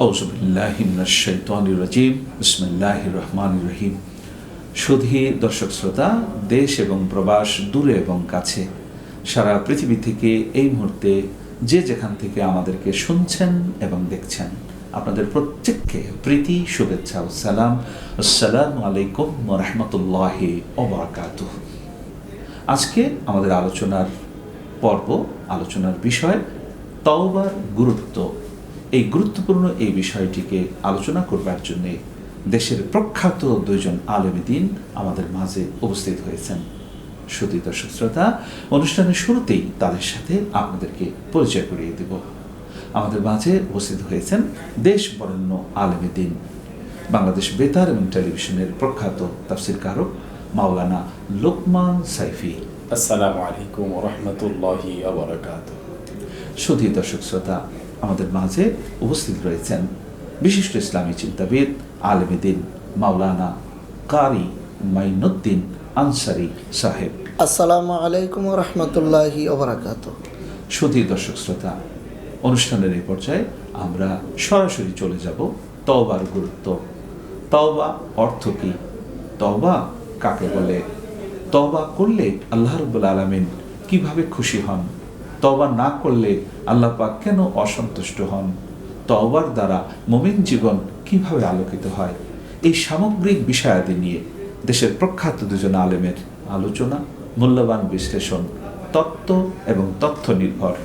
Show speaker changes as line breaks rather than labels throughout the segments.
আউযু বিল্লাহি মিনাশ শাইতানির রাজিম। বিসমিল্লাহির রহমানির রহিম। সুধী দর্শক শ্রোতা, দেশ এবং প্রবাস, দূরে এবং কাছে, সারা পৃথিবী থেকে এই মুহূর্তে যে যেখান থেকে আমাদেরকে শুনছেন এবং দেখছেন, আপনাদের প্রত্যেককে প্রীতি, শুভেচ্ছা ও সালাম। আসসালামু আলাইকুম ওয়া রাহমাতুল্লাহি ওয়া বারাকাতুহু। আজকে আমাদের আলোচনার আলোচনার বিষয় তওবার গুরুত্ব। এই গুরুত্বপূর্ণ এই বিষয়টিকে আলোচনা করবার জন্য দেশের প্রখ্যাত দুইজন আলেমে দ্বীন আমাদের মাঝে উপস্থিত হয়েছেন। সুধী দর্শক শ্রোতা, অনুষ্ঠানের শুরুতেই তাদের সাথে আপনাদেরকে পরিচয় করিয়ে দেব। আমাদের মাঝে উপস্থিত হয়েছেন দেশ বরেণ্য আলেমে দ্বীন, বাংলাদেশ বেতার এবং টেলিভিশনের প্রখ্যাত তাফসীর কারক মাওলানা লোকমান সাইফি।
আসসালামু আলাইকুম ওয়া রাহমাতুল্লাহি ওয়া বারাকাতুহু।
সুধী দর্শক শ্রোতা, আমাদের মাঝে উপস্থিত রয়েছেন বিশিষ্ট ইসলামী চিন্তাবিদ আলেমে দ্বীন মাওলানা কারি মাইনুদ্দিন আনসারী সাহেব।
আসসালামু আলাইকুম ওয়া রাহমাতুল্লাহি ওয়া বারাকাতুহু।
সুধী দর্শক শ্রোতা, অনুষ্ঠানের এই পর্যায়ে আমরা সরাসরি চলে যাব তওবার গুরুত্ব। তওবা অর্থ কী? তওবা কাকে বলে? তওবা করলে আল্লাহ রাব্বুল আলামিন কিভাবে খুশি হন? তওবা না করলে আল্লাহ পাক কেন অসন্তুষ্ট হন? তওবার দ্বারা মুমিন জীবন কিভাবে আলোকিত হয়? এই সামগ্রিক বিষয়াদি নিয়ে দেশের প্রখ্যাত দুজন আলেমের আলোচনা, মূল্যবান বিশ্লেষণ, তত্ত্ব এবং তথ্য নির্ভর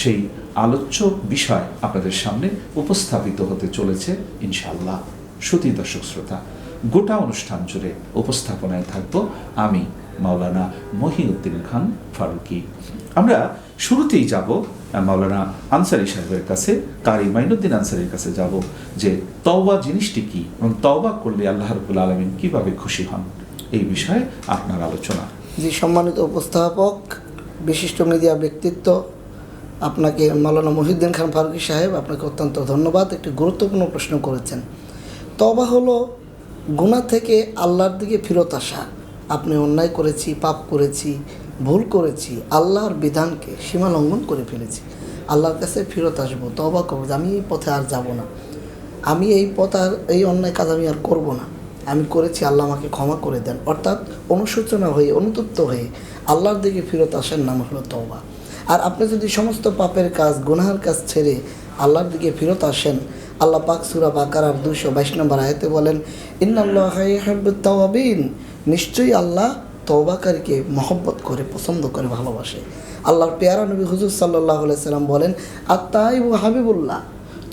সেই আলোচ্য বিষয় আপনাদের সামনে উপস্থাপিত হতে চলেছে ইনশাআল্লাহ। সুধী দর্শক শ্রোতা, গোটা অনুষ্ঠান জুড়ে উপস্থাপনায় থাকব আমি মাওলানা মহিউদ্দিন খান ফারুকী। আমরা শুরুতেই যাব মাওলানা আনসারী সাহেবের কাছে, কারি মাইনুদ্দিন আনসারীর কাছে যাব যে তওবা জিনিসটি কি এবং তওবা করলে আল্লাহ রাব্বুল আলামিন কিভাবে খুশি হন, এই বিষয়ে আপনার আলোচনা।
জি, সম্মানিত উপস্থাপক, বিশিষ্ট মিডিয়া ব্যক্তিত্ব, আপনাকে মাওলানা মহিউদ্দিন খান ফারুকী সাহেব, আপনাকে অত্যন্ত ধন্যবাদ। একটি গুরুত্বপূর্ণ প্রশ্ন করেছেন। তওবা হলো গুনাহ থেকে আল্লাহর দিকে ফিরত আসা। আপনি অন্যায় করেছি, পাপ করেছি, ভুল করেছি, আল্লাহর বিধানকে সীমা লঙ্ঘন করে ফেলেছি, আল্লাহর কাছে ফিরত আসবো, তওবা করবো যে আমি এই পথে আর যাব না, আমি এই পথ আর এই অন্যায় কাজ আমি আর করব না, আমি করেছি, আল্লাহ আমাকে ক্ষমা করে দেন। অর্থাৎ অনুশোচনা হয়ে, অনুতপ্ত হয়ে আল্লাহর দিকে ফিরত আসার নাম হলো তওবা। আর আপনি যদি সমস্ত পাপের কাজ, গুনাহের কাজ ছেড়ে আল্লাহর দিকে ফিরত আসেন, আল্লাহ পাক সূরা বাকারার 222 নম্বর আয়াতে বলেন, ইন্নাল্লাহা ইউহিব্বুত তাওয়াবিন, নিশ্চয়ই আল্লাহ তওবাকারীকে মহব্বত করে, পছন্দ করে, ভালোবাসে। আল্লাহর পেয়ারা নবী হুজুর সাল্লাল্লাহু আলাইহি সাল্লাম বলেন, আত-তাইবু হাবিবুল্লাহ,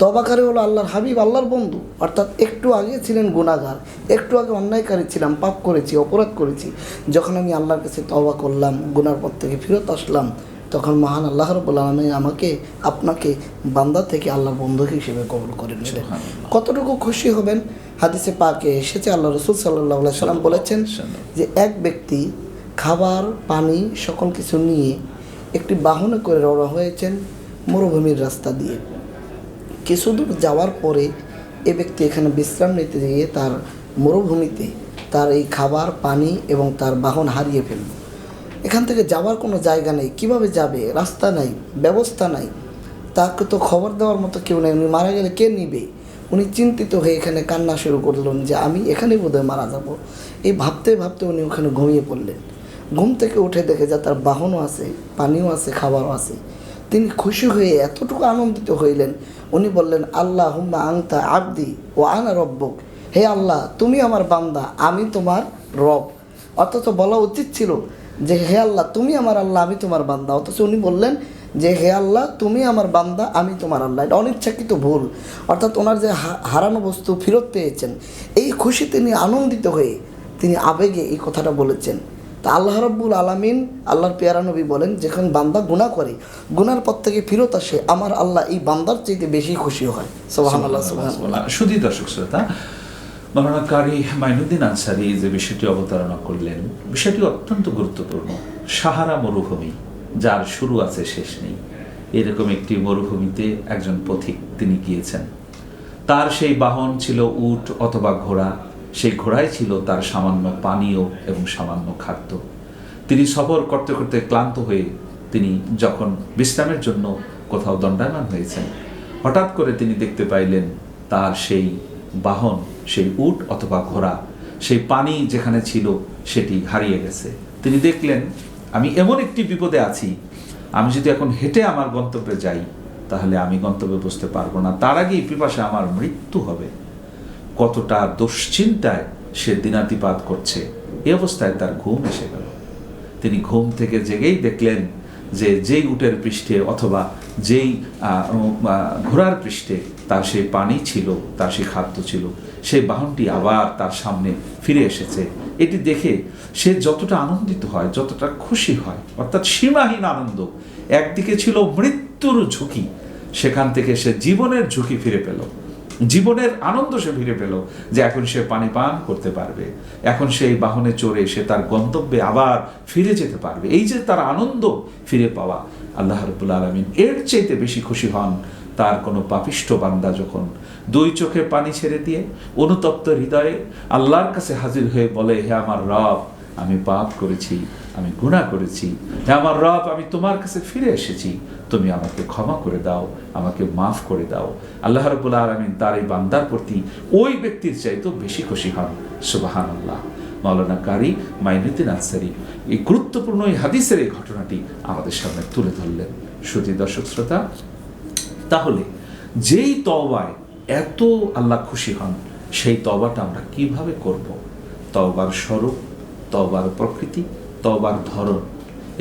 তওবাকারী হলো আল্লাহর হাবিব, আল্লাহর বন্ধু। অর্থাৎ একটু আগে ছিলেন গুনাহগার, একটু আগে অন্যায়কারী ছিলাম, পাপ করেছি, অপরাধ করেছি, যখন আমি আল্লাহর কাছে তওবা করলাম, গুনার পথ থেকে ফিরত আসলাম, তখন মহান আল্লাহ রাব্বুল আলামিন আমাকে, আপনাকে বান্দা থেকে আল্লাহর বন্ধু হিসেবে কবুল করে নিলেন। কতটুকু খুশি হবেন? হাদিসে পাকে এসেছে, আল্লাহ রাসূল সাল্লাল্লাহু আলাইহি সাল্লাম বলেছেন যে এক ব্যক্তি খাবার, পানি, সকল কিছু নিয়ে একটি বাহনে করে রওনা হয়েছেন মরুভূমির রাস্তা দিয়ে। কিছু দূর যাওয়ার পরে এ ব্যক্তি এখানে বিশ্রাম নিতে গিয়ে তার মরুভূমিতে তার এই খাবার, পানি এবং তার বাহন হারিয়ে ফেলল। এখান থেকে যাওয়ার কোনো জায়গা নেই, কিভাবে যাবে? রাস্তা নাই, ব্যবস্থা নাই, তাকে তো খবর দেওয়ার মতো কেউ নেই, উনি মারা গেলে কে নিবে? উনি চিন্তিত হয়ে এখানে কান্না শুরু করলেন যে আমি এখানেই বোধহয় মারা যাব। এই ভাবতে ভাবতে উনি ওখানে ঘুমিয়ে পড়লেন। ঘুম থেকে উঠে দেখে যা তার বাহনও আছে, পানিও আছে, খাবারও আছে। তিনি খুশি হয়ে এতটুকু আনন্দিত হইলেন, উনি বললেন, আল্লাহুম্মা আনতা আবদি ও আনা রব্বুক, হে আল্লাহ, তুমি আমার বান্দা, আমি তোমার রব। অথচ বলা উচিত ছিল যে হে আল্লাহ, তুমি আমার আল্লাহ, আমি তোমার বান্দা। অথচ উনি বললেন যে হে আল্লাহ, তুমি আমার বান্দা, আমি তোমার আল্লাহ। এটা অনিচ্ছাকৃত ভুল। অর্থাৎ ওনার যে হারানো বস্তু ফেরত পেয়েছেন, এই খুশি তিনি আনন্দিত হয়ে তিনি আবেগে এই কথাটা বলেছেন। তা আল্লাহ রাব্বুল আলামিন, আল্লাহর পেয়ারা নবী বলেন, যখন বান্দা গুনাহ করে, গুনার পথ থেকে ফিরত আসে, আমার আল্লাহ এই বান্দার চাইতে বেশি খুশি হয়। সুবহানাল্লাহ, সুবহানাল্লাহ।
সুধী দর্শক শ্রোতা, মাওলানা কারি মাইনুদ্দিন আনসারী যে বিষয়টি অবতারণা করলেন, বিষয়টি অত্যন্ত গুরুত্বপূর্ণ। সাহারা মরুভূমি, যার শুরু আছে শেষ নেই, এরকম একটি মরুভূমিতে একজন পথিক তিনি গিয়েছেন। তার সেই বাহন ছিল উট অথবা ঘোড়া। সেই ঘোড়ায় ছিল তার সামান্য পানীয় এবং সামান্য খাদ্য। তিনি সফর করতে করতে ক্লান্ত হয়ে তিনি যখন বিশ্রামের জন্য কোথাও দণ্ডায়মান হয়েছেন, হঠাৎ করে তিনি দেখতে পাইলেন তার সেই বাহন, সেই উট অথবা ঘোড়া, সেই পানি যেখানে ছিল সেটি হারিয়ে গেছে। তিনি দেখলেন আমি এমন একটি বিপদে আছি, আমি যদি এখন হেঁটে আমার গন্তব্যে যাই তাহলে আমি গন্তব্যে বসতে পারবো না, তার আগেই পিপাসে আমার মৃত্যু হবে। কতটা দুশ্চিন্তায় সে দিনাতিপাত করছে, এই অবস্থায় তার ঘুম এসে গেল। তিনি ঘুম থেকে জেগেই দেখলেন যে যেই উটের পৃষ্ঠে অথবা যেই ঘোড়ার পৃষ্ঠে তার সেই পানি ছিল, তার সেই খাদ্য ছিল, সেই বাহনটি আবার তার সামনে ফিরে এসেছে। এটি দেখে সে যতটা আনন্দিত হয়, যতটা খুশি হয়, অর্থাৎ সীমাহীন আনন্দ। একদিকে ছিল মৃত্যুর ঝুঁকি, সেখান থেকে সে জীবনের ঝুঁকি ফিরে পেল, জীবনের আনন্দ সে ফিরে পেল যে এখন সে পানি পান করতে পারবে, এখন সেই বাহনে চড়ে সে তার গন্তব্যে আবার ফিরে যেতে পারবে। এই যে তার আনন্দ ফিরে পাওয়া, আল্লাহ রাব্বুল আলামিন এর চাইতে বেশি খুশি হন তার কোনো পাপিষ্ঠ বান্দা যখন দুই চোখে পানি ছেড়ে দিয়ে অনুতপ্ত হৃদয়ে আল্লাহর কাছে হাজির হয়ে বলে, হে আমার রব, আমি পাপ করেছি, আমি গুনাহ করেছি, হে আমার রব, আমি তোমার কাছে ফিরে এসেছি, তুমি আমাকে ক্ষমা করে দাও, আমাকে মাফ করে দাও। আল্লাহ রাব্বুল আলামিন তার এই বান্দার প্রতি ওই ব্যক্তির চাইতেও বেশি খুশি হন। সুবহানাল্লাহ। মাওলানা কারি মাইনুদ্দিন আনসারী এই গুরুত্বপূর্ণ এই হাদিসের এই ঘটনাটি আমাদের সামনে তুলে ধরলেন। শুধু দর্শক শ্রোতা, তাহলে যেই তওবায় এত আল্লাহ খুশি হন, সেই তওবাটা আমরা কিভাবে করব? তওবার স্বরূপ, তওবার প্রকৃতি, তওবার ধরন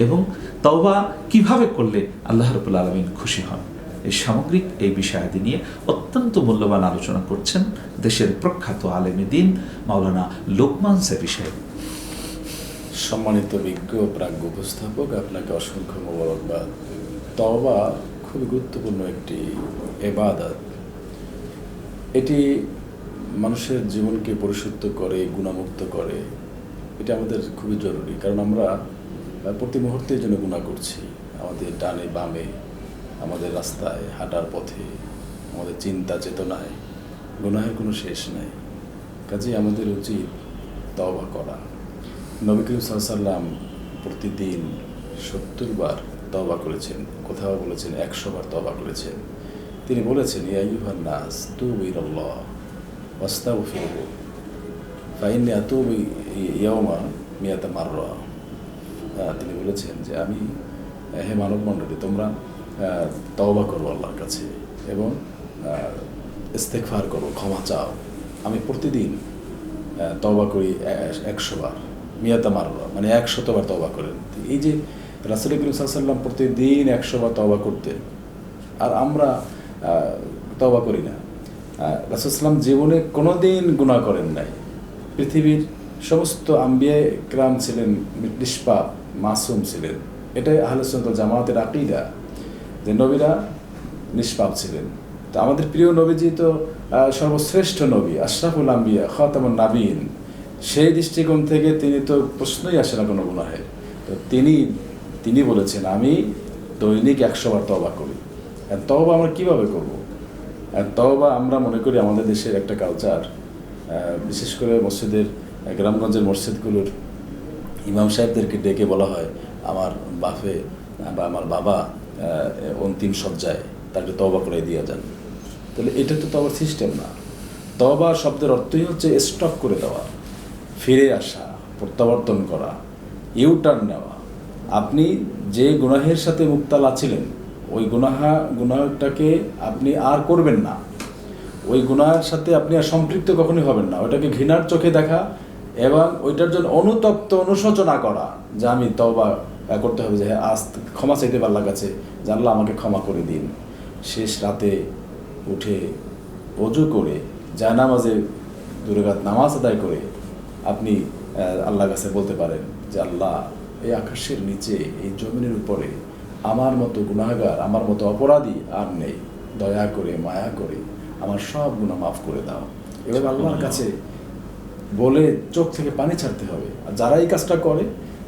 এবং তওবা কিভাবে করলে আল্লাহ রাব্বুল আলামিন খুশি হন, এই সামগ্রিক এই বিষয়াদি নিয়ে অত্যন্ত মূল্যবান আলোচনা করছেন দেশের প্রখ্যাত আলেমে দ্বীন মাওলানা লোকমান সাইফি সাহেব।
সম্মানিত বিজ্ঞ প্রাজ্ঞ উপস্থাপক, আপনাকে অসংখ্য মোবারকবাদ। তওবা খুবই গুরুত্বপূর্ণ একটি ইবাদত। এটি মানুষের জীবনকে পরিশুদ্ধ করে, গুণামুক্ত করে। এটা আমাদের খুবই জরুরি, কারণ আমরা প্রতি মুহূর্তের জন্য গুনাহ করছি। আমাদের ডানে বামে, আমাদের রাস্তায় হাঁটার পথে, আমাদের চিন্তা চেতনায় গুনাহের কোনো শেষ নাই। কাজেই আমাদের উচিত তওবা করা। নবী করিম সাল্লাল্লাহু আলাইহি ওয়াসাল্লাম প্রতিদিন 70 বার তওবা করেছেন, কোথাও বলেছেন 100 বার তওবা করেছেন। তিনি বলেছেন, ইয়া আইয়ুহান নাস তুবু ইলাল্লাহ ওয়াস্তাগফিরু ফাইন্নী আতুবু ইয়াওমা মিয়াতা মাররা। তিনি বলেছেন যে আমি, হে মানব মণ্ডলী, তোমরা তওবা করো আল্লাহর কাছে এবং ইস্তেগফার করো, ক্ষমা চাও। আমি প্রতিদিন তওবা করি 100 বার, মিয়াতা মাররা মানে 100 বার তওবা করেন। এই যে রাসূল করিম সাল্লাল্লাহু আলাইহি ওয়াসাল্লাম প্রতিদিন 100 বার তওবা করতেন, আর আমরা তওবা করি না। রাসূল সাল্লাল্লাহু জীবনে কোনোদিন গুনাহ করেন নাই। পৃথিবীর সমস্ত আম্বিয়া ইকরাম ছিলেন নিষ্পাপ, মাসুম ছিলেন। এটাই আহলে সুন্নাত ওয়াল জামাতের আকীদা যে নবীরা নিষ্পাপ ছিলেন। তো আমাদের প্রিয় নবীজি তো সর্বশ্রেষ্ঠ নবী, আশরাফুল আম্বিয়া, খাতামুন নাবিয়িন। সেই দৃষ্টিকোণ থেকে তিনি তো প্রশ্নই আসে না কোনো গুনাহের। তো তিনি বলেছেন, আমি দৈনিক 100 বার তওবা করি। আর তওবা আমরা কীভাবে করব? আর তওবা আমরা মনে করি আমাদের দেশের একটা কালচার, বিশেষ করে মসজিদের, গ্রামগঞ্জের মসজিদগুলোর ইমাম সাহেবদেরকে ডেকে বলা হয়, আমার বাপে বা আমার বাবা অন্তিম শয্যায়, তাকে তওবা করে দিয়ে যান। তাহলে এটা তো তওবার সিস্টেম না। তওবা শব্দের অর্থই হচ্ছে স্টপ করে দেওয়া, ফিরে আসা, প্রত্যাবর্তন করা, ইউটার্ন নেওয়া। আপনি যে গুনাহের সাথে মুক্তালা ছিলেন, ওই গুনাহটাকে আপনি আর করবেন না। ওই গুনাহের সাথে আপনি আর সম্পৃক্ত কখনোই হবেন না। ওইটাকে ঘৃণার চোখে দেখা এবং ওইটার জন্য অনুতপ্ত, অনুশোচনা করা যে আমি তওবা করতে হবে, যে আজ ক্ষমা চাইতে আল্লাহর কাছে, যে আল্লাহ আমাকে ক্ষমা করে দিন। শেষ রাতে উঠে ওযু করে জায়নামাজে 2 রাকাত নামাজ আদায় করে আপনি আল্লাহর কাছে বলতে পারেন যে আল্লাহ, এই আকাশের নিচে, এই জমিনের উপরে আমার মতো গুনাহগার, আমার মতো অপরাধী আর নেই। দয়া করে, মায়া করে আমার সব গুনাহ মাফ করে দাও। এভাবে আল্লাহর কাছে বলে চোখ থেকে পানি ছাড়তে হবে। আর যারা এই কাজটা করে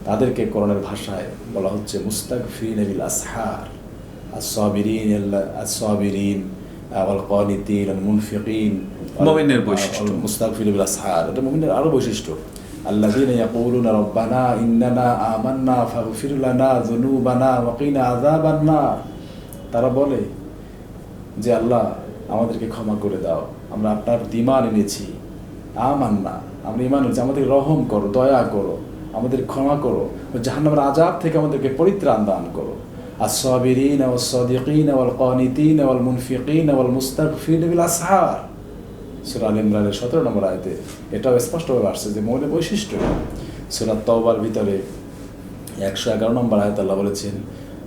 তাদেরকে কোরআনের ভাষায় বলা হচ্ছে মুস্তাগফিরিন বিল আসহার, আস-সাবিরিন ওয়াল কানিতিন ওয়াল মুনফিকিন।
মুমিনের বৈশিষ্ট্য
মুস্তাগফিরিন বিল আসহার, এটা মুমিনের আরো বৈশিষ্ট্য। আল্লাযীনা ইয়াকুলুনা রাব্বানা ইন্নানা আমান্না ফাগফির লানা যুনুবানা ওয়া কিনা আযাবান নার। তারা বলে যে আল্লাহ, আমাদেরকে ক্ষমা করে দাও, আমরা আপনার প্রতি ঈমান এনেছি, আমান্না, আমরা ঈমান এনেছি, আমাদের রহম করো, দয়া করো, আমাদের ক্ষমা করো, জাহান্নামের আযাব থেকে আমাদেরকে পরিত্রাণ দান করো। আস-সাবিরিনা ওয়াস-সাদিকিনা ওয়াল-কানিতিনা ওয়াল-মুনফিকিনা ওয়াল-মুস্তাগফিরিনা বিল আসহার, সূরা আল ইমরানের 17 নম্বর আয়াতে এটাও স্পষ্টভাবে আসছে যে মুমিনের বৈশিষ্ট্য। সূরা তাওবার ভিতরে 111 নম্বর আয়াত আল্লাহ বলেছেন,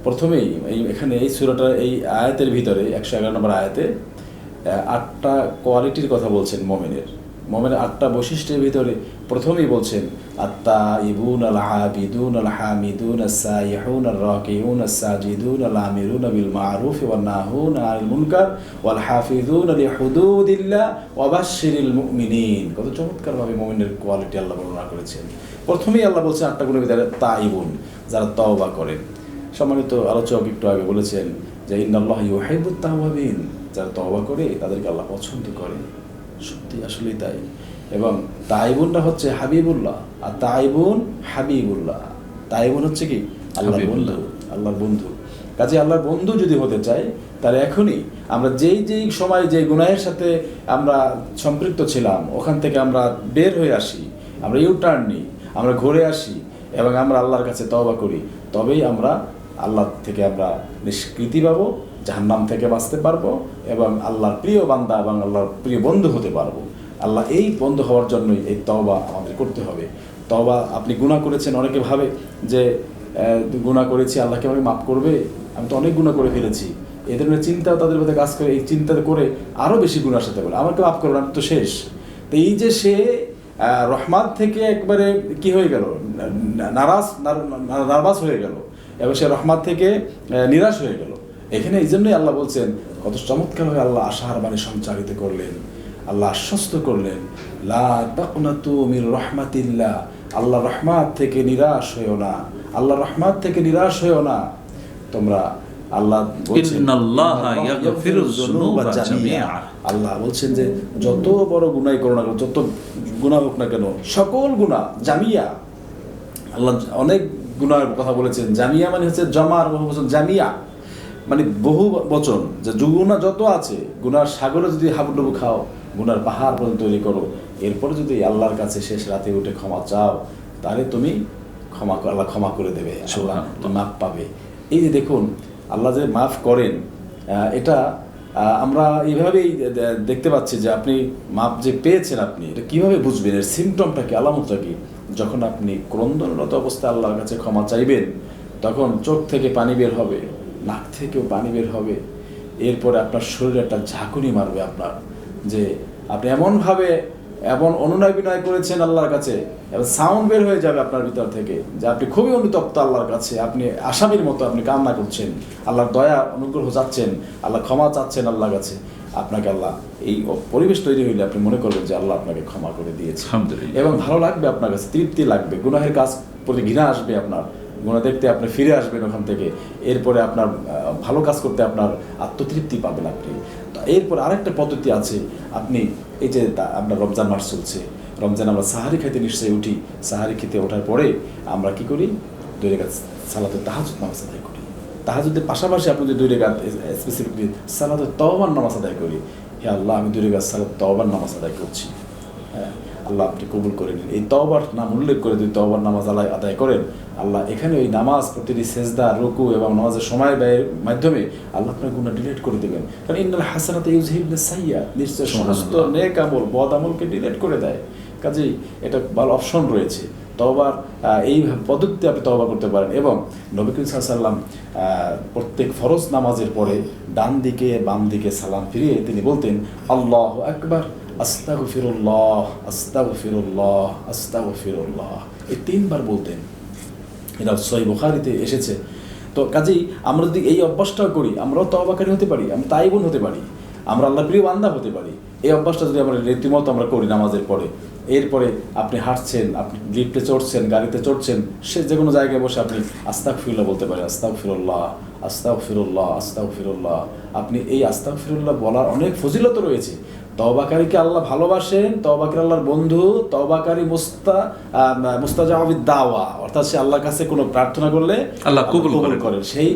প্রথমেই এখানে এই সূরাটার এই আয়াতের ভিতরে 111 নম্বর আয়াতে 8টা কোয়ালিটির কথা বলছেন মুমিনের 8টা বৈশিষ্ট্যের ভিতরে প্রথমেই বলছেন আত-তাইবুন আল-আবিদুন আল-হামিদুন আস-সাইহুন আর-রাকিউন আস-সাজিদুন আল-আমিরুন বিল মা'রুফ ওয়ান নাহুন আনিল মুনকার ওয়াল হাফিজুন লিহুদুদিল্লাহ ওয়া বাশশিরিল মুমিনিন। কত চমৎকারভাবে মুমিনের কোয়ালিটি আল্লাহ বর্ণনা করেছেন। প্রথমেই আল্লাহ বলছেন 8টা গুণের ভিতরে তাইবুন, যারা তওবা করেন। সম্মানিত আলোচক একটু আগে বলেছেন যে ইন্নাল্লাহা ইউহিব্বুত তাওয়াবিন, যারা তওবা করে তাদেরকে আল্লাহ পছন্দ করেন। সত্যি আসলেই তাই। এবং তাইবুনটা হচ্ছে হাবিবুল্লাহ, আর তাইবুন হাবিবুল্লাহ। তাইবুন হচ্ছে কি আল্লাহর বন্ধু, আল্লাহর বন্ধু। কাজে আল্লাহর বন্ধু যদি হতে চাই তাহলে এখনই আমরা যেই সময় যে গুনাহের সাথে আমরা সম্পৃক্ত ছিলাম ওখান থেকে আমরা বের হয়ে আসি, আমরা ইউটার্ন নিই, আমরা ঘুরে আসি এবং আমরা আল্লাহর কাছে তওবা করি, তবেই আমরা আল্লাহ থেকে আমরা নিষ্কৃতি পাবো, জাহান্নাম থেকে বাঁচতে পারবো এবং আল্লাহর প্রিয় বান্দা এবং আল্লাহর প্রিয় বন্ধু হতে পারবো। আল্লাহ এই বন্ধু হওয়ার জন্যই এই তওবা আমাদের করতে হবে। তওবা, আপনি গুনাহ করেছেন, অনেকে ভাবে যে গুনাহ করেছি আল্লাহকে আমাকে মাফ করবে, আমি তো অনেক গুনাহ করে ফেলেছি, এই ধরনের চিন্তাও তাদের মধ্যে কাজ করে। এই চিন্তা করে আরও বেশি গুনার সাথে বলে আমাকে মাফ করবে, আমি তো শেষ। তো এই যে সে রহমান থেকে একবারে কি হয়ে গেল, নার্ভাস হয়ে গেল এবং সে রহমান থেকে নিরাশ হয়ে গেল। এখানে এই জন্যই আল্লাহ বলছেন, কত চমৎকারভাবে আল্লাহ আশার বাণী সঞ্চারিত করলেন, আল্লাহ আশ্বস্ত করলেন, লা তাকনাতু মির রাহমাতিল্লাহ, আল্লাহ রহমাত থেকে নিরাশ হয়েও না, আল্লাহ রহমাত থেকে নিরাশ হয়েও না তোমরা। আল্লাহ বলছেন
ইন্নাল্লাহা ইয়াগফিরুয যুনুবা জামিআ,
আল্লাহ বলছেন যে যত বড় গুনাহ করো না কেন, যত গুনাহ হোক না কেন, সকল গুনাহ জামিয়া। আল্লাহ অনেক গুনাহের কথা বলেছেন। জামিয়া মানে হচ্ছে জমার বচন, জামিয়া মানে বহু বচন, যে গুনাহ যত আছে, গুনার সাগরে যদি হাবুডুবু খাও, গুনার পাহাড় পর্যন্ত তৈরি করো, এরপরে যদি আল্লাহর কাছে শেষ রাতে উঠে ক্ষমা চাও, তাহলে তুমি আল্লাহ ক্ষমা করে দেবে, আল্লাহ মাফ পাবে। এই যে দেখুন আল্লাহ যে মাফ করেন, এটা আমরা এইভাবেই দেখতে পাচ্ছি যে আপনি মাপ যে পেয়েছেন, আপনি এটা কীভাবে বুঝবেন, এর সিমটমটা কি, আলামতটা কি? যখন আপনি ক্রন্দনরত অবস্থায় আল্লাহর কাছে ক্ষমা চাইবেন, তখন চোখ থেকে পানি বের হবে, নাক থেকেও পানি বের হবে, এরপরে আপনার শরীরে একটা ঝাঁকুনি মারবে আপনার, যে আপনি এমন অনুনয় বিনয় করেছেন আল্লাহর কাছে, এবং সাউন্ড বের হয়ে যাবে আপনার ভিতর থেকে যে আপনি খুবই অনুতপ্ত আল্লাহর কাছে, আপনি আসামির মতো আপনি কান্না করছেন, আল্লাহর দয়া অনুগ্রহ চাচ্ছেন, আল্লাহ ক্ষমা চাচ্ছেন আল্লাহর কাছে। আপনাকে আল্লাহ এই পরিবেশ তৈরি হইলে আপনি মনে করবেন যে আল্লাহ আপনাকে ক্ষমা করে দিয়েছে, এবং ভালো লাগবে আপনার কাছে, তৃপ্তি লাগবে, গুনাহের কাজ প্রতি ঘৃণা আসবে আপনার, গুনাহ দেখতে আপনি ফিরে আসবেন ওখান থেকে, এরপরে আপনার ভালো কাজ করতে আপনার আত্মতৃপ্তি পাবেন আপনি। এরপর আরেকটা পদ্ধতি আছে, আপনি এই যে আপনার রমজান মাস চলছে, রমজান আমরা সাহারি খেতে নিশ্চয়ই উঠি, সাহারি খেতে ওঠার পরে আমরা কি করি, 2 রাকাত সালাতে তাহাজ্জুদ নামাজ আদায় করি। তাহাজ্জুদের পাশাপাশি আপনি যদি 2 রাকাত স্পেসিফিকলি সালাতে তওবার নামাজ আদায় করি, হে আল্লাহ আমি 2 রাকাত সালাতে তওবার নামাজ আদায় করছি, হ্যাঁ আল্লাহ আপনি কবুল করে নিন। এই তওবার নাম উল্লেখ করে যদি তওবার নামাজ আদায় করেন, আল্লাহ এখানে ওই নামাজ, প্রতিটি সেজদা, রুকু এবং নামাজের সময় ব্যয়ের মাধ্যমে আল্লাহ আপনার গুনাহ ডিলিট করে দেবেন। কারণ ইন্নাল হাসানাত ইউযহিবনা সাইয়্যাত, নিশ্চয় সমস্ত নেক আমল, বদ আমলকে ডিলিট করে দেয়। কাজেই এটা ভালো অপশন রয়েছে তওবার, এই পদ্ধতিতে আপনি তওবা করতে পারেন। এবং নবী করিম সাল্লাল্লাহু আলাইহি ওয়াসাল্লাম প্রত্যেক ফরজ নামাজের পরে ডান দিকে বাম দিকে সালাম ফিরিয়ে তিনি বলতেন, আল্লাহু আকবার, আস্তাগফিরুল্লাহ, আস্তাগফিরুল্লাহ, আস্তাগফিরুল্লাহ, এই 3 বার বলতেন। এটা সহিহ বুখারীতে এসেছে। তো কাজেই আমরা যদি এই অভ্যাসটা করি, আমরাও তওবাকারী হতে পারি, আমরা তাইবুন হতে পারি, আমরা আল্লাহর প্রিয় বান্দা হতে পারি। এই অভ্যাসটা যদি আমরা রীতিমতো আমরা করি নামাজের পরে, এরপরে আপনি হাঁটছেন, আপনি লিফটে চড়ছেন, গাড়িতে চড়ছেন, সে যে কোনো জায়গায় বসে আপনি আস্তাগফিরুল্লাহ বলতে পারেন, আস্তাগফিরুল্লাহ, আস্তাগফিরুল্লাহ, আস্তাগফিরুল্লাহ। আপনি এই আস্তাগফিরুল্লাহ বলার অনেক ফজিলত রয়েছে। তওবাকারীকে আল্লাহ ভালোবাসেন, তওবাকারী আল্লাহর বন্ধু, তওবাকারী মুস্তাজাবিদ দাওয়া, অর্থাৎ সে আল্লাহর কাছে কোনো প্রার্থনা করলে
আল্লাহ কবুল
করেন। সেই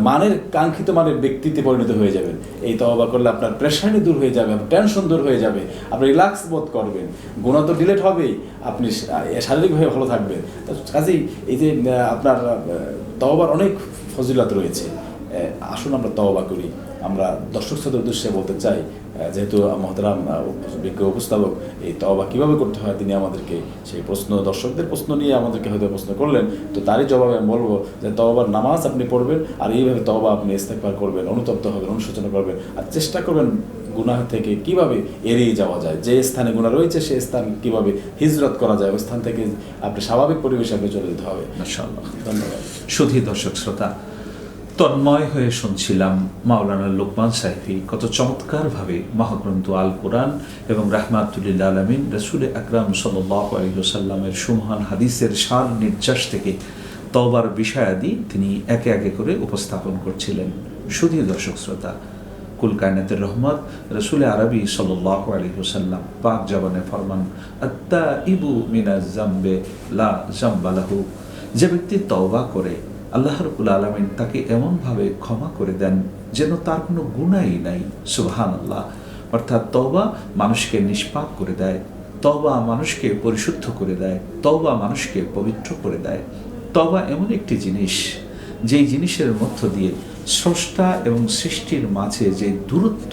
মানের কাঙ্ক্ষিত মানের ব্যক্তিতে পরিণত হয়ে যাবেন। এই তওবা করলে আপনার প্রেশানি দূর হয়ে যাবে, আপনার টেনশন দূর হয়ে যাবে, আপনি রিল্যাক্স বোধ করবেন, গুনাহ তো ডিলেট হবেই, আপনি শারীরিকভাবে ভালো থাকবেন। কাজেই এই যে আপনার তওবার অনেক ফজিলত রয়েছে। আসুন আমরা তওবা করি। আমরা দর্শক শ্রোতাদের উদ্দেশ্যে বলতে চাই, যেহেতু মহতারাম বিজ্ঞ উপস্থাপক এই তওবা কীভাবে করতে হয় তিনি আমাদেরকে সেই প্রশ্ন, দর্শকদের প্রশ্ন নিয়ে আমাদেরকে হয়তো প্রশ্ন করলেন, তো তারই জবাবে আমি বলবো যে তওবার নামাজ আপনি পড়বেন, আর এইভাবে তওবা আপনি ইস্তেগফার করবেন, অনুতপ্ত হবেন, অনুশোচনা করবেন, আর চেষ্টা করবেন গুনাহ থেকে কিভাবে এড়িয়ে যাওয়া যায়, যে স্থানে গুনাহ রয়েছে সেই স্থান কিভাবে হিজরত করা যায়, ওই স্থান থেকে আপনি স্বাভাবিক পরিবেশে আপনি চলে যেতে হবে।
মাশাআল্লাহ।
ধন্যবাদ।
শুধু দর্শক শ্রোতা, তন্ময় হয়ে শুনছিলাম মাওলানা লোকমান সাহেবী কত চমৎকারভাবে মহাগ্রন্থ আল কোরআন এবং রাহমাতুল লিল আলামিন রাসূল আকরাম সাল্লাল্লাহু আলাইহি ওয়াসাল্লামের সুমহান হাদিসের সার নির্যাস থেকে তওবার বিষয়াদি তিনি একে একে করে উপস্থাপন করছিলেন। শুধু দর্শক শ্রোতা, কুল কায়নাতের রহমত রাসূল আরবি সাল্লাল্লাহু আলাইহি ওয়াসাল্লাম পাক জবানে ফরমান, আত্তাইবু মিনাজ জামবে লা জামবা লাহু, যে ব্যক্তি তওবা করে আল্লাহ রাব্বুল আলামিন তাকে এমনভাবে ক্ষমা করে দেন যেন তার কোনো গুনাহই নাই। সুবহানাল্লাহ। অর্থাৎ তওবা মানুষকে নিষ্পাপ করে দেয়, তওবা মানুষকে পরিশুদ্ধ করে দেয়, তওবা মানুষকে পবিত্র করে দেয়। তওবা এমন একটি জিনিস, যেই জিনিসের মধ্য দিয়ে স্রষ্টা এবং সৃষ্টির মাঝে যে দূরত্ব,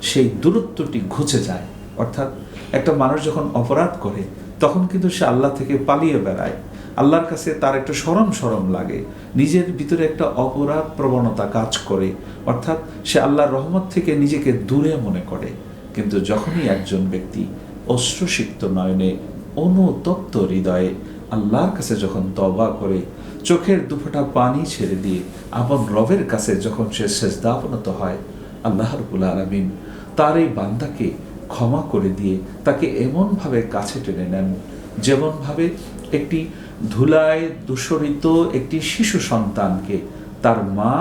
সেই দূরত্বটি ঘুচে যায়। অর্থাৎ একটা মানুষ যখন অপরাধ করে তখন কিন্তু সে আল্লাহ থেকে পালিয়ে বেড়ায়, আল্লাহর কাছে তার একটা শরম লাগে, নিজের ভিতরে একটা অপরাধ প্রবণতা কাজ করে, অর্থাৎ সে আল্লাহর রহমত থেকে নিজেকে দূরে মনে করে। কিন্তু যখনই একজন ব্যক্তি অশ্রুসিক্ত নয়নে, অনুতপ্ত হৃদয়ে আল্লাহর কাছে যখন তওবা করে, চোখের দুফোঁটা পানি ছেড়ে দিয়ে আপন রবের কাছে যখন সে সেজদাবনত হয়, আল্লাহ রাব্বুল আলামিন তার এই বান্দাকে ক্ষমা করে দিয়ে তাকে এমনভাবে কাছে টেনে নেন যেমনভাবে একটি ধুলায় দূষরিত একটি শিশু সন্তানকে তার মা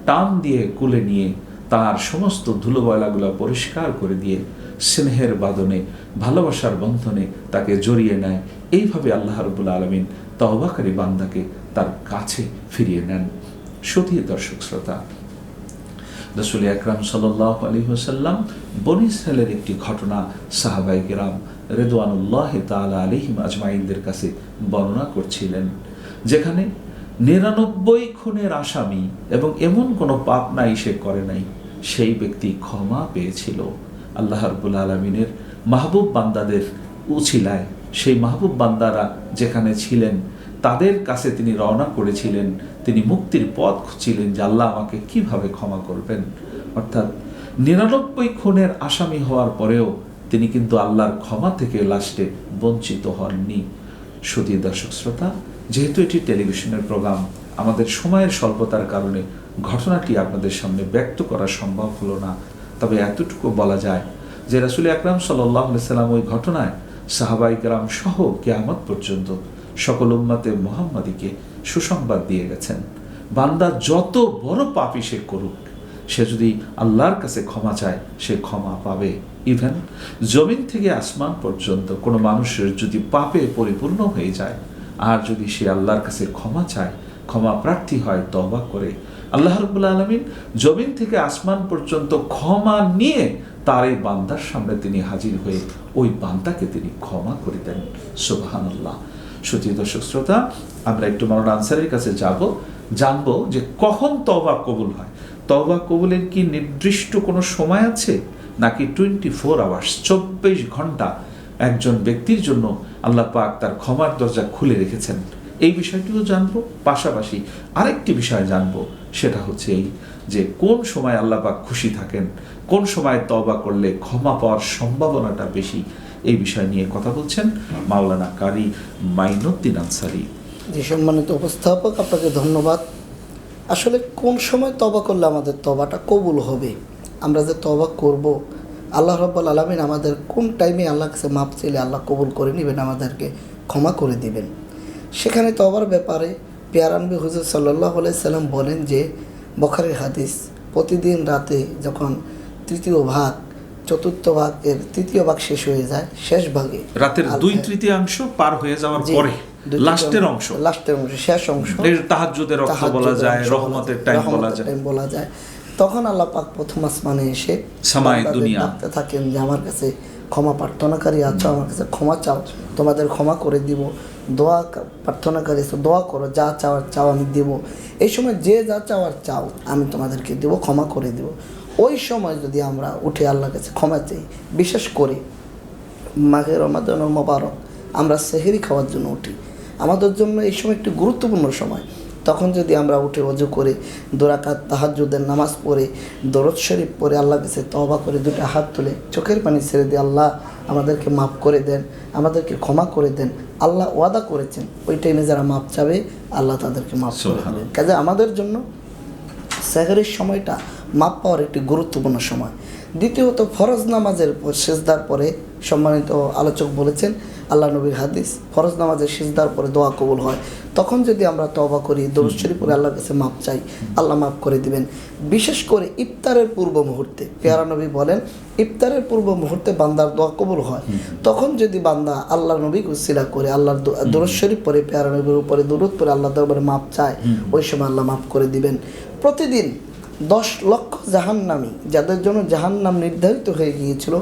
টান দিয়ে কুলে নিয়ে তার সমস্ত ধুলোবয়লাগুলো পরিষ্কার করে দিয়ে স্নেহের বাঁধনে, ভালোবাসার বন্ধনে তাকে জড়িয়ে নেয়। এইভাবে আল্লাহ রাব্বুল আলামিন তওবাকারী বান্দাকে তার কাছে ফিরিয়ে নেন। শুধু দর্শক শ্রোতা, রাসূল আকরাম সাল্লাল্লাহু আলাইহি ওয়াসাল্লাম বনী ইসরাইলের একটি ঘটনা সাহাবায়ে কেরাম রিদওয়ানুল্লাহি তাআলা আলাইহিম আজমাইনদের কাছে বর্ণনা করছিলেন, যেখানে ৯৯ খুনের আসামি এবং এমন কোনো পাপ নাই সে করে নাই, সেই ব্যক্তি ক্ষমা পেয়েছিল। আল্লাহ রাব্বুল আলামিনের মাহবুব বান্দাদের উছিলায় সেই মাহবুব বান্দারা যেখানে ছিলেন তাদের কাছে তিনি রওনা করেছিলেন, তিনি মুক্তির পথ খুঁজছিলেন যে আল্লাহ আমাকে কিভাবে ক্ষমা করবেন। অর্থাৎ ৯৯ খুনের আসামি হওয়ার পরেও তিনি কিন্তু আল্লাহর ক্ষমা থেকে লাস্টে বঞ্চিত হননি। শুধু দর্শক শ্রোতা, যেহেতু এটি টেলিভিশনের প্রোগ্রাম, আমাদের সময়ের স্বল্পতার কারণে ঘটনাটি আপনাদের সামনে ব্যক্ত করা সম্ভব হলো না, তবে এতটুকু বলা যায় যে রাসূল আকরাম সাল্লাল্লাহু আলাইহি সাল্লাম ওই ঘটনায় সাহাবায়ে কেরাম সহ কিয়ামত পর্যন্ত সকল উম্মতে মুহাম্মাদীকে সুসংবাদ দিয়ে গেছেন, বান্দা যত বড় পাপই সে করুক, সে যদি আল্লাহর কাছে ক্ষমা চায় সে ক্ষমা পাবে। ইভেন জমিন থেকে আসমান পর্যন্ত কোনো মানুষের যদি পাপে পরিপূর্ণ হয়ে যায় আর যদি সে আল্লাহর কাছে ক্ষমা চায়, ক্ষমা প্রার্থী হয়, তওবা করে, আল্লাহ রাব্বুল আলামিন জমিন থেকে আসমান পর্যন্ত ক্ষমা নিয়ে তার এই বান্দার সামনে তিনি হাজির হয়ে ওই বান্দাকে তিনি ক্ষমা করে দেন। সুবহানাল্লাহ। শুধু দর্শক শ্রোতা, আমরা একটু মাওলানা আনসারীর কাছে জানবো যে কখন তওবা কবুল হয়। তওবা কবুলের কি নির্দিষ্ট কোনো সময় আছে, নাকি 24 আওয়ার্স 24 ঘন্টা একজন ব্যক্তির জন্য আল্লাহ পাক তার ক্ষমার দরজা খুলে রেখেছেন? এই বিষয়টিও জানবো। পাশাপাশি আরেকটি বিষয় জানবো, সেটা হচ্ছে এই যে কোন সময় আল্লাহ পাক খুশি থাকেন, কোন সময় তওবা করলে ক্ষমা পাওয়ার সম্ভাবনাটা বেশি। এই বিষয় নিয়ে কথা বলছেন মাওলানা কারি মাইনুদ্দিন আনসারী।
যে সম্মানিত উপস্থাপক, আপনাকে ধন্যবাদ। আসলে কোন সময় তওবা করলে আমাদের তওবাটা কবুল হবে, আমরা যে তওবা করব, আল্লাহ রাব্বুল আলামিন আমাদের কোন টাইমে আল্লাহর কাছে মাপ চাইলে আল্লাহ কবুল করে নেবেন, আমাদেরকে ক্ষমা করে দিবেন, সেখানে তওবার ব্যাপারে পেয়ারা নবী হুজুর সাল্লাল্লাহু আলাইহি সাল্লাম বলেন যে, বুখারীর হাদিস, প্রতিদিন রাতে যখন তৃতীয় ভাগ চতুর্থ ভাগের তৃতীয় ভাগ শেষ হয়ে যায়, শেষ ভাগে
রাতের 2/3 পার হয়ে যাওয়ার
জি,
পরে
2/3
লাস্টের অংশ,
শেষ অংশ,
এর তাহাজ্জুদের অর্থ বলা যায়, রহমতের টাইম
বলা যায়। তখন আল্লাহ পাক প্রথম আসমানে এসে
সামায়ে
বান্দাদের
দুনিয়া
ডাকতে থাকেন যে আমার কাছে ক্ষমা প্রার্থনাকারী আছো, আমার কাছে ক্ষমা চাও, তোমাদের ক্ষমা করে দিব। দোয়া প্রার্থনাকারী আছো, দোয়া করো, যা চাওয়ার চাও আমি দেব। এই সময় যে যা চাওয়ার চাও আমি তোমাদেরকে দেব, ক্ষমা করে দেব। ওই সময় যদি আমরা উঠে আল্লাহর কাছে ক্ষমা চাই, বিশেষ করে মাঘে রমাদানুল মোবারক আমরা সেহরি খাওয়ার জন্য উঠি, আমাদের জন্য এই সময় একটি গুরুত্বপূর্ণ সময়। তখন যদি আমরা উঠে ওযু করে 2 রাকাত তাহাজ্জুদের নামাজ পড়ে দরুদ শরীফ পড়ে আল্লাহর কাছে তওবা করে 2টা হাত তুলে চোখের পানি ছেড়ে দিয়ে আল্লাহ আমাদেরকে মাফ করে দেন, আমাদেরকে ক্ষমা করে দেন, আল্লাহ ওয়াদা করেছেন ওই টাইমে যারা মাফ চাবে আল্লাহ তাদেরকে মাফ করে দেবেন। কাজে আমাদের জন্য সেহরির সময়টা মাপ পাওয়ার একটি গুরুত্বপূর্ণ সময়। দ্বিতীয়ত ফরজ নামাজের সিজদার পরে সম্মানিত আলোচক বলেছেন, আল্লাহ নবীর হাদিস, ফরজ নামাজের সিজদার পরে দোয়া কবুল হয়। তখন যদি আমরা তওবা করি, দরুদ শরীফ পড়ে আল্লাহর কাছে মাপ চাই, আল্লাহ মাফ করে দিবেন। বিশেষ করে ইফতারের পূর্ব মুহূর্তে পেয়ারা নবী বলেন ইফতারের পূর্ব মুহূর্তে বান্দার দোয়া কবুল হয়। তখন যদি বান্দা আল্লাহ নবীকে উসিলা করে আল্লাহর দরুদ শরীফ পড়ে পেয়ারা নবীর উপরে দরুদ পড়ে আল্লাহ দরবারে মাপ চায়, ওই সময় আল্লাহ মাফ করে দিবেন। প্রতিদিন 10 লক্ষ জাহান্নামী, যাদের জন্য জাহান্নাম নির্ধারিত হয়ে গিয়েছিল,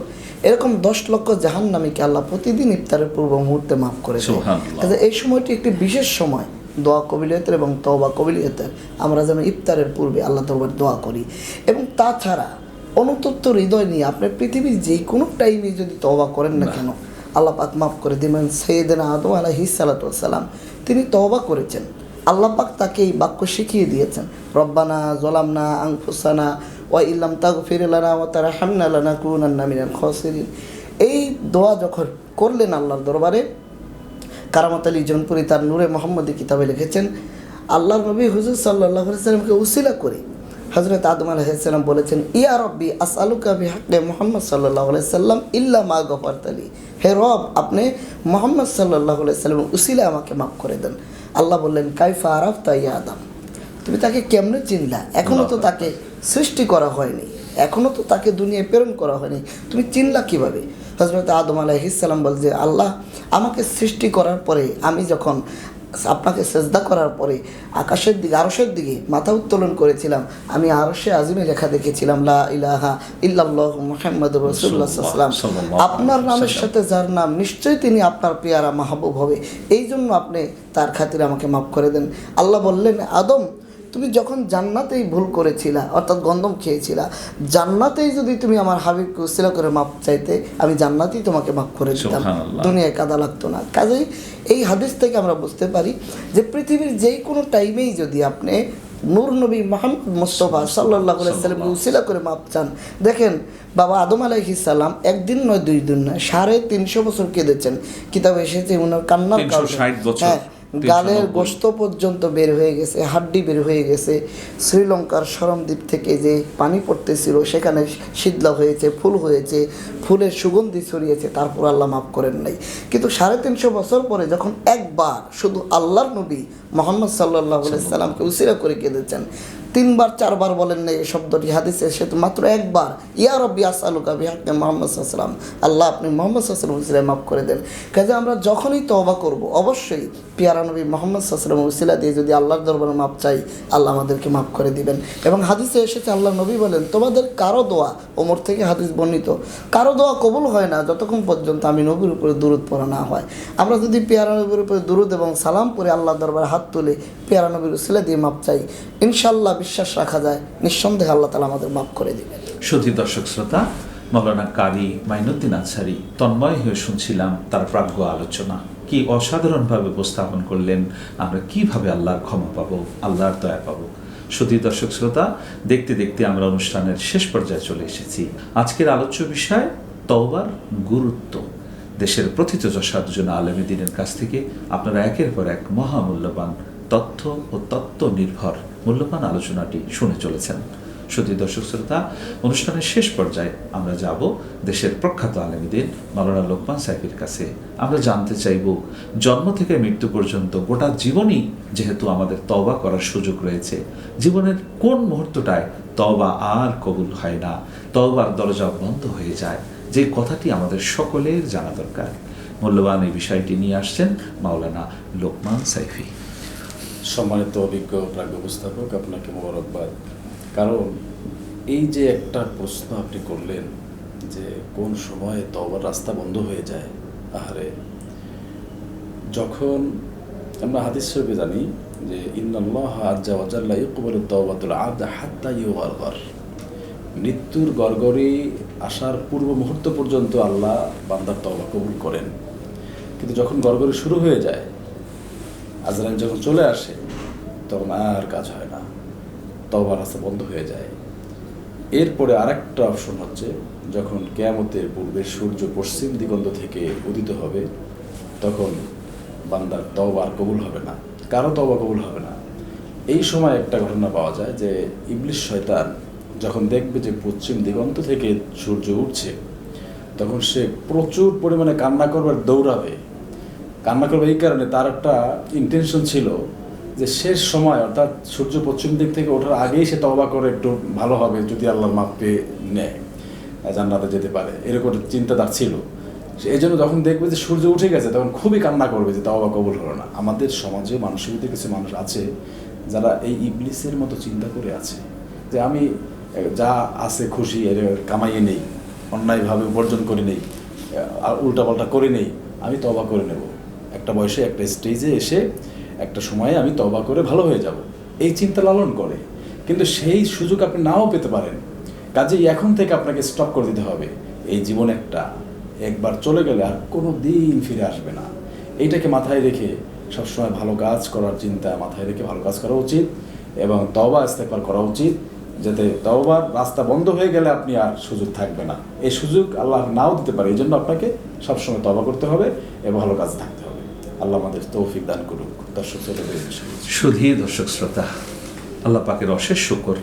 এরকম 10 লক্ষ জাহান্নামীকে আল্লাহ প্রতিদিন ইফতারের পূর্ব মুহূর্তে মাফ করে দেয়। কাজে এই সময়টি একটি বিশেষ সময় দোয়া কবিলিয়তের এবং তওবা কবিলিয়তের। আমরা যেন ইফতারের পূর্বে আল্লাহ দরবারে দোয়া করি। এবং তাছাড়া অনুতপ্ত হৃদয় নিয়ে আপনি পৃথিবীর যে কোনো টাইমে যদি তওবা করেন না কেন, আল্লাহ পাক মাফ করে দিবেন। সাইয়েদনা আদম আলাইহিস সালাতু ওয়াস সালাম তিনি তওবা করেছেন, আল্লাহ পাক তাকে এই বাক্য শিখিয়ে দিয়েছেন, রব্বানা যালামনা আনফুসানা ওয়া ইল্লাম তাগফির লানা ওয়া তারহামনা লানাকুনান্না মিনাল খাসিরিন। এই দোয়া যখন করলেন আল্লাহর দরবারে, কারামত আলী জনপুরি তার নূরে মোহাম্মদী কিতাবে লিখেছেন, আল্লাহর নবী হুজুর সাল্লাল্লাহু আলাইহি সাল্লামকে উসিলা করে হযরত আদম আলাইহিস সালাম বলেছেন, ইয়া রব্বি আসআলুকা বিহাক্কি মুহাম্মদ সাল্লাল্লাহু আলাইহি সাল্লাম ইল্লা মা গফারতালি। হে রব, আপনি মুহাম্মদ সাল্লাল্লাহু আলাইহি সাল্লাম উসিলা আমাকে মাফ করে দেন। আল্লাহ বললেন, কাইফা আরাফতা ইয়া আদম, তুমি তাকে কেমনে চিনলা? এখনো তো তাকে সৃষ্টি করা হয়নি, এখনো তো তাকে দুনিয়ায় প্রেরণ করা হয়নি, তুমি চিনলা কিভাবে? হযরত আদম আলাইহিস সালাম বল যে, আল্লাহ আমাকে সৃষ্টি করার পরে আমি যখন আপনাকে সেজদা করার পরে আকাশের দিকে আরশের দিকে মাথা উত্তোলন করেছিলাম, আমি আরশে আজিমে লেখা দেখেছিলাম লা ইলাহা ইল্লাল্লাহু মুহাম্মাদুর রাসূলুল্লাহ সাল্লাল্লাহু আলাইহি ওয়াসাল্লাম। আপনার নামের সাথে যার নাম, নিশ্চয়ই তিনি আপনার পেয়ারা মাহবুব হবে, এই জন্য আপনি তার খাতিরে আমাকে মাফ করে দেন। আল্লাহ বললেন, আদম তুমি যখন জান্নাতেই ভুল করেছিলা, অর্থাৎ গন্ধম খেয়েছিলা, জান্নাতেই যদি তুমি আমার হাবিবকে উসিলা করে মাপ চাইতে, আমি জান্নাতেই তোমাকে মাফ করে দিতাম, দুনিয়ায় কাদা লাগতো না। কাজেই এই হাদিস থেকে আমরা বুঝতে পারি যে পৃথিবীর যেই কোনো টাইমেই যদি আপনি নূর নবী মুহাম্মদ মুস্তাফা সাল্লাল্লাহু আলাইহি সাল্লামকে উসিলা করে মাপ চান, দেখেন বাবা আদম আলাইহিস সালাম একদিন নয় 2 দিন নয় 350 বছর কেঁদেছেন। কিতাবে এসেছে ওনার কান্নার কারণে গালের গোশত পর্যন্ত বের হয়ে গেছে, হাড্ডি বের হয়ে গেছে। শ্রীলঙ্কার সরমদ্বীপ থেকে যে পানি পড়তেছিল সেখানে শীতলা হয়েছে, ফুল হয়েছে, ফুলের সুগন্ধি ছড়িয়েছে, তারপর আল্লাহ মাফ করেন নাই। কিন্তু 350 বছর পরে যখন একবার শুধু আল্লাহর নবী মুহাম্মদ সাল্লাল্লাহু আলাইহি সাল্লামকে উসিলা করে কেঁদেছেন, 3 বার 4 বার বলেন না এই শব্দটি হাদিসে, সে তো মাত্র একবার, ইয়া রব্বি আসআলুকা বিহাক্কি মুহাম্মদ সাল্লাল্লাহু আলাইহি ওয়াসাল্লাম, আল্লাহ আপনি মুহাম্মদ সাল্লাল্লাহু আলাইহি ওয়াসাল্লাম মাফ করে দেন। কাজে আমরা যখনই তওবা করব, অবশ্যই পিয়ারা নবী মুহাম্মদ সাল্লাল্লাহু আলাইহি ওয়াসাল্লাম উসিলা দিয়ে যদি আল্লাহর দরবারে মাফ চাই, আল্লাহ আমাদেরকে মাফ করে দিবেন। এবং হাদিসে এসেছে আল্লাহ নবী বলেন, তোমাদের কারো দোয়া, ওমর থেকে হাদিস বর্ণিত, কারো দোয়া কবুল হয় না যতক্ষণ পর্যন্ত আমি নবীর উপরে দুরূদ পড়া না হয়। আমরা যদি পিয়ারা নবীর উপরে দুরূদ এবং সালাম পড়ে আল্লাহর দরবারে হাত তুলে পিয়ারা নবীর উসিলা দিয়ে মাফ চাই, ইনশাআল্লাহ বিশ্বাস রাখা যায় নিঃসন্দেহে আল্লাহ তাআলা আমাদের মাফ করে দিবেন।
সুধী দর্শক শ্রোতা, মাওলানা কারি মাইনুদ্দিন আনসারী তন্ময় হয়ে শুনছিলাম তার প্রাজ্ঞ আলোচনা। কি অসাধারণভাবে উপস্থাপন করলেন আমরা কিভাবে আল্লাহর ক্ষমা পাবো, আল্লাহর দয়া পাবো। সুধী দর্শক শ্রোতা, দেখতে দেখতে আমরা অনুষ্ঠানের শেষ পর্যায়ে চলে এসেছি। আজকের আলোচ্য বিষয় তওবার গুরুত্ব। দেশের প্রথিতযশার্জুন আলেমে দ্বীনের কাছ থেকে আপনারা একের পর এক মহামূল্যবান তথ্য ও তত্ত্ব নির্ভর মূল্যবান আলোচনাটি শুনে চলেছেন। সুধী দর্শক শ্রোতা, অনুষ্ঠানের শেষ পর্যায়ে আমরা যাব দেশের প্রখ্যাত আলেমে দ্বীন মাওলানা লোকমান সাহেবের কাছে। আমরা জানতে চাইব, জন্ম থেকে মৃত্যু পর্যন্ত গোটা জীবনই যেহেতু আমাদের তওবা করার সুযোগ রয়েছে, জীবনের কোন মুহূর্তটায় তওবা আর কবুল হয় না, তওবার দরজা বন্ধ হয়ে যায়, যে কথাটি আমাদের সকলের জানা দরকার। মূল্যবান এই বিষয়টি নিয়ে আসছেন মাওলানা লোকমান সাইফি।
সম্মানিত অভিজ্ঞ প্রাজ্ঞ উপস্থাপক, আপনাকে মোবারকবাদ। কারণ এই যে একটা প্রশ্ন আপনি করলেন যে কোন সময়ে তওবার রাস্তা বন্ধ হয়ে যায়, আহারে, যখন আমরা হাদিস শরীফে জানি যে ইন্নাল্লাহ আজ্জা ওয়া জাল্লা ইয়াকবালু তাওবাতুল আবদ হাত্তা ইউগারগার, মৃত্যুর গড়গড়ি আসার পূর্ব মুহূর্ত পর্যন্ত আল্লাহ বান্দার তওবা কবুল করেন। কিন্তু যখন গড়গড়ি শুরু হয়ে যায়, আজরাইল যখন চলে আসে, তখন আর কাজ হয় না, তওবার রাস্তা বন্ধ হয়ে যায়। এরপরে আরেকটা অপশন হচ্ছে, যখন কিয়ামতের পূর্বে সূর্য পশ্চিম দিগন্ত থেকে উদিত হবে, তখন বান্দার তওবা আর কবুল হবে না, কারো তওবা কবুল হবে না। এই সময় একটা ঘটনা পাওয়া যায় যে ইবলিস শয়তান যখন দেখবে যে পশ্চিম দিগন্ত থেকে সূর্য উঠছে, তখন সে প্রচুর পরিমাণে কান্না করবার দৌড়াবে। কান্না করবে এই কারণে, তার একটা ইন্টেনশন ছিল যে শেষ সময়, অর্থাৎ সূর্য পশ্চিম দিক থেকে ওঠার আগেই সে তওবা করে একটু ভালো হবে, যদি আল্লাহর মাপ পেয়ে নেয়, জান্নাতে যেতে পারে, এরকম চিন্তা তার ছিল। এই জন্য যখন দেখবে যে সূর্য উঠে গেছে, তখন খুবই কান্না করবে যে তওবা কবুল হলো না। আমাদের সমাজে মানুষের ভিতরে কিছু মানুষ আছে যারা এই ইবলিসের মতো চিন্তা করে আছে যে আমি যা আছে খুশি এর কামাইয়ে নেই, অন্যায়ভাবে উপার্জন করে নেই, আর উল্টাপাল্টা করে নেই, আমি তওবা করে নেব, একটা বয়সে একটা স্টেজে এসে একটা সময়ে আমি তওবা করে ভালো হয়ে যাব, এই চিন্তা লালন করে। কিন্তু সেই সুযোগ আপনি নাও পেতে পারেন, কাজেই এখন থেকে আপনাকে স্টপ করে দিতে হবে। এই জীবন একবার চলে গেলে আর কোনো দিন ফিরে আসবে না। এইটাকে মাথায় রেখে সবসময় ভালো কাজ করার চিন্তা মাথায় রেখে ভালো কাজ করা উচিত এবং তওবা ইস্তেগফার করা উচিত, যাতে তওবার রাস্তা বন্ধ হয়ে গেলে আপনি আর সুযোগ থাকবে না। এই সুযোগ আল্লাহ নাও দিতে পারে, এই জন্য আপনাকে সবসময় তওবা করতে হবে এবং ভালো কাজ থাকতে হবে। আল্লাহ আমাদের তৌফিক দান করুক। দর্শক শ্রোতাদের
শুধু দর্শক শ্রোতা, আল্লাহ পাকের অশেষ শুকর,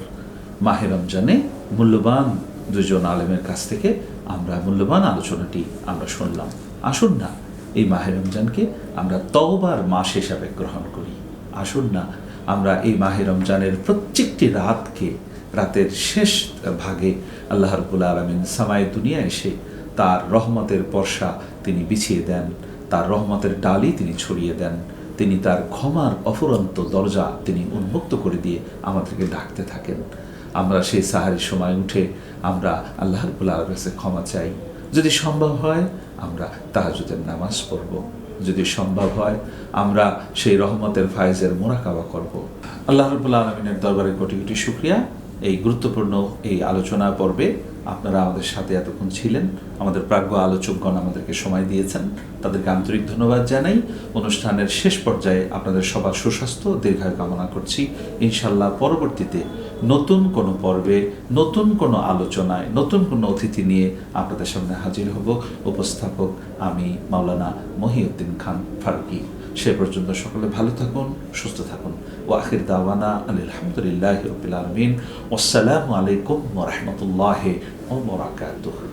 মাহে রমজানে মূল্যবান দুজন আলেমের কাছ থেকে আমরা মূল্যবান আলোচনাটি আমরা শুনলাম। আসুন না এই মাহে রমজানকে আমরা তওবার মাস হিসাবে গ্রহণ করি। আসুন না আমরা এই মাহে রমজানের প্রত্যেকটি রাতের শেষ ভাগে আল্লাহ রাব্বুল আলামিন সামায়ে দুনিয়া এসে তার রহমতের বর্ষা তিনি বিছিয়ে দেন, তার রহমতের ডালি তিনি ছড়িয়ে দেন, তিনি তার ক্ষমার অফুরন্ত দরজা তিনি উন্মুক্ত করে দিয়ে আমাদেরকে ডাকতে থাকেন। আমরা সেই সাহারির সময় উঠে আমরা আল্লাহ রাব্বুল আলামিনের কাছে ক্ষমা চাই। যদি সম্ভব হয় আমরা তাহাজ্জুদের নামাজ পড়ব, যদি সম্ভব হয় আমরা সেই রহমতের ফায়েজের মোরাকাবা করব। আল্লাহ রাব্বুল আলামিনের দরবারে কোটি কোটি শুকরিয়া। এই গুরুত্বপূর্ণ এই আলোচনা পর্বে আপনারা আমাদের সাথে এতক্ষণ ছিলেন, আমাদের প্রাজ্ঞ আলোচকগণ আমাদেরকে সময় দিয়েছেন, তাদেরকে আন্তরিক ধন্যবাদ জানাই। অনুষ্ঠানের শেষ পর্যায়ে আপনাদের সবার সুস্বাস্থ্য দীর্ঘায়ু কামনা করছি। ইনশাল্লাহ পরবর্তীতে নতুন কোনো পর্বে, নতুন কোনো আলোচনায়, নতুন কোনো অতিথি নিয়ে আপনাদের সামনে হাজির হব। উপস্থাপক আমি মাওলানা মহিউদ্দিন খান ফারুকী। সে পর্যন্ত সকলে ভালো থাকুন, সুস্থ থাকুন। ওয়া আখির দাওয়ানা আলহামদুলিল্লাহি রাব্বিল আলামিন। আসসালামু আলাইকুম ওয়া রাহমাতুল্লাহি ওয়া বারাকাতুহু।